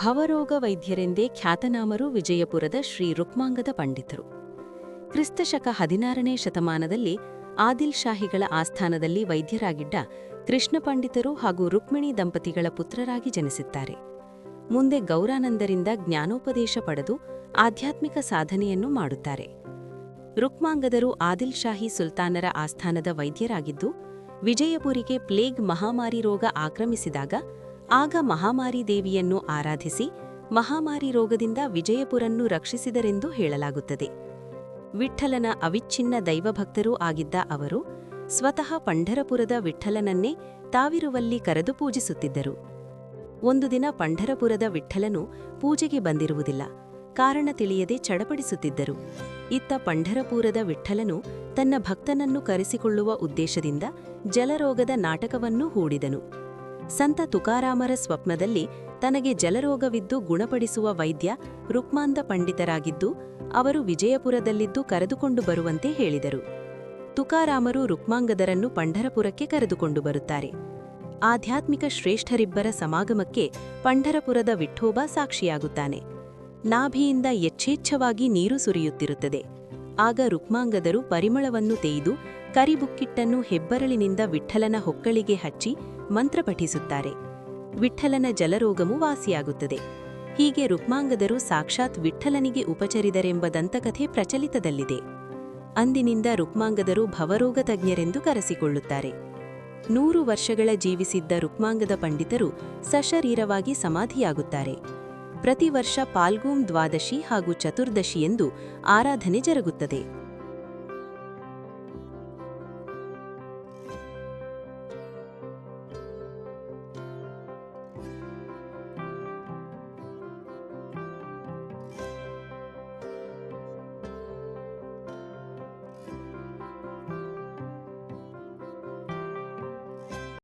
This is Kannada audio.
ಭವರೋಗ ವೈದ್ಯರೆಂದೇ ಖ್ಯಾತನಾಮರು ವಿಜಯಪುರದ ಶ್ರೀ ರುಕ್ಮಾಂಗದ ಪಂಡಿತರು. ಕ್ರಿಸ್ತಶಕ 16ನೇ ಶತಮಾನದಲ್ಲಿ ಆದಿಲ್ ಶಾಹಿಗಳ ಆಸ್ಥಾನದಲ್ಲಿ ವೈದ್ಯರಾಗಿದ್ದ ಕೃಷ್ಣ ಪಂಡಿತರು ಹಾಗೂ ರುಕ್ಮಿಣಿ ದಂಪತಿಗಳ ಪುತ್ರರಾಗಿ ಜನಿಸಿದ್ದಾರೆ. ಮುಂದೆ ಗೌರಾನಂದರಿಂದ ಜ್ಞಾನೋಪದೇಶ ಪಡೆದು ಆಧ್ಯಾತ್ಮಿಕ ಸಾಧನೆಯನ್ನು ಮಾಡುತ್ತಾರೆ. ರುಕ್ಮಾಂಗದರು ಆದಿಲ್ ಶಾಹಿ ಸುಲ್ತಾನರ ಆಸ್ಥಾನದ ವೈದ್ಯರಾಗಿದ್ದು, ವಿಜಯಪುರಿಗೆ ಪ್ಲೇಗ್ ಮಹಾಮಾರಿ ರೋಗ ಆಕ್ರಮಿಸಿದಾಗ ಆಗ ಮಹಾಮಾರಿ ದೇವಿಯನ್ನು ಆರಾಧಿಸಿ ಮಹಾಮಾರಿ ರೋಗದಿಂದ ವಿಜಯಪುರನ್ನು ರಕ್ಷಿಸಿದರೆಂದು ಹೇಳಲಾಗುತ್ತದೆ. ವಿಠ್ಠಲನ ಅವಿಚ್ಛಿನ್ನ ದೈವಭಕ್ತರೂ ಆಗಿದ್ದ ಅವರು ಸ್ವತಃ ಪಂಢರಪುರದ ವಿಠ್ಠಲನನ್ನೇ ತಾವಿರುವಲ್ಲಿ ಕರೆದು ಪೂಜಿಸುತ್ತಿದ್ದರು. ಒಂದು ದಿನ ಪಂಢರಪುರದ ವಿಠ್ಠಲನು ಪೂಜೆಗೆ ಬಂದಿರುವುದಿಲ್ಲ. ಕಾರಣ ತಿಳಿಯದೆ ಚಡಪಡಿಸುತ್ತಿದ್ದರು. ಇತ್ತ ಪಂಢರಪುರದ ವಿಠ್ಠಲನು ತನ್ನ ಭಕ್ತನನ್ನು ಕರೆಸಿಕೊಳ್ಳುವ ಉದ್ದೇಶದಿಂದ ಜಲರೋಗದ ನಾಟಕವನ್ನೂ ಹೂಡಿದನು. ಸಂತ ತುಕಾರಾಮರ ಸ್ವಪ್ನದಲ್ಲಿ ತನಗೆ ಜಲರೋಗವಿದ್ದು ಗುಣಪಡಿಸುವ ವೈದ್ಯ ರುಕ್ಮಾಂದ ಪಂಡಿತರಾಗಿದ್ದು, ಅವರು ವಿಜಯಪುರದಲ್ಲಿದ್ದು ಕರೆದುಕೊಂಡು ಬರುವಂತೆ ಹೇಳಿದರು. ತುಕಾರಾಮರು ರುಕ್ಮಾಂಗದರನ್ನು ಪಂಢರಪುರಕ್ಕೆ ಕರೆದುಕೊಂಡು ಬರುತ್ತಾರೆ. ಆಧ್ಯಾತ್ಮಿಕ ಶ್ರೇಷ್ಠರಿಬ್ಬರ ಸಮಾಗಮಕ್ಕೆ ಪಂಢರಪುರದ ವಿಠ್ಠೋಬ ಸಾಕ್ಷಿಯಾಗುತ್ತಾನೆ. ನಾಭಿಯಿಂದ ಯಥೇಚ್ಛವಾಗಿ ನೀರು ಸುರಿಯುತ್ತಿರುತ್ತದೆ. ಆಗ ರುಕ್ಮಾಂಗದರು ಪರಿಮಳವನ್ನು ತೆಗೆದು ಕರಿಬುಕ್ಕಿಟ್ಟನ್ನು ಹೆಬ್ಬರಳಿನಿಂದ ವಿಠ್ಠಲನ ಹೊಕ್ಕಳಿಗೆ ಹಚ್ಚಿ ಮಂತ್ರ ಪಠಿಸುತ್ತಾರೆ. ವಿಠ್ಠಲನ ಜಲರೋಗಮೂ ವಾಸಿಯಾಗುತ್ತದೆ. ಹೀಗೆ ರುಕ್ಮಾಂಗದರು ಸಾಕ್ಷಾತ್ ವಿಠ್ಠಲನಿಗೆ ಉಪಚರಿದರೆಂಬ ದಂತಕಥೆ ಪ್ರಚಲಿತದಲ್ಲಿದೆ. ಅಂದಿನಿಂದ ರುಕ್ಮಾಂಗದರು ಭವರೋಗ ತಜ್ಞರೆಂದು ಕರೆಸಿಕೊಳ್ಳುತ್ತಾರೆ. 100 ವರ್ಷಗಳ ಜೀವಿಸಿದ್ದ ರುಕ್ಮಾಂಗದ ಪಂಡಿತರು ಸಶರೀರವಾಗಿ ಸಮಾಧಿಯಾಗುತ್ತಾರೆ. ಪ್ರತಿ ವರ್ಷ ಪಾಲ್ಗೂಮ್ ದ್ವಾದಶಿ ಹಾಗೂ ಚತುರ್ದಶಿ ಎಂದು ಆರಾಧನೆ ಜರುಗುತ್ತದೆ.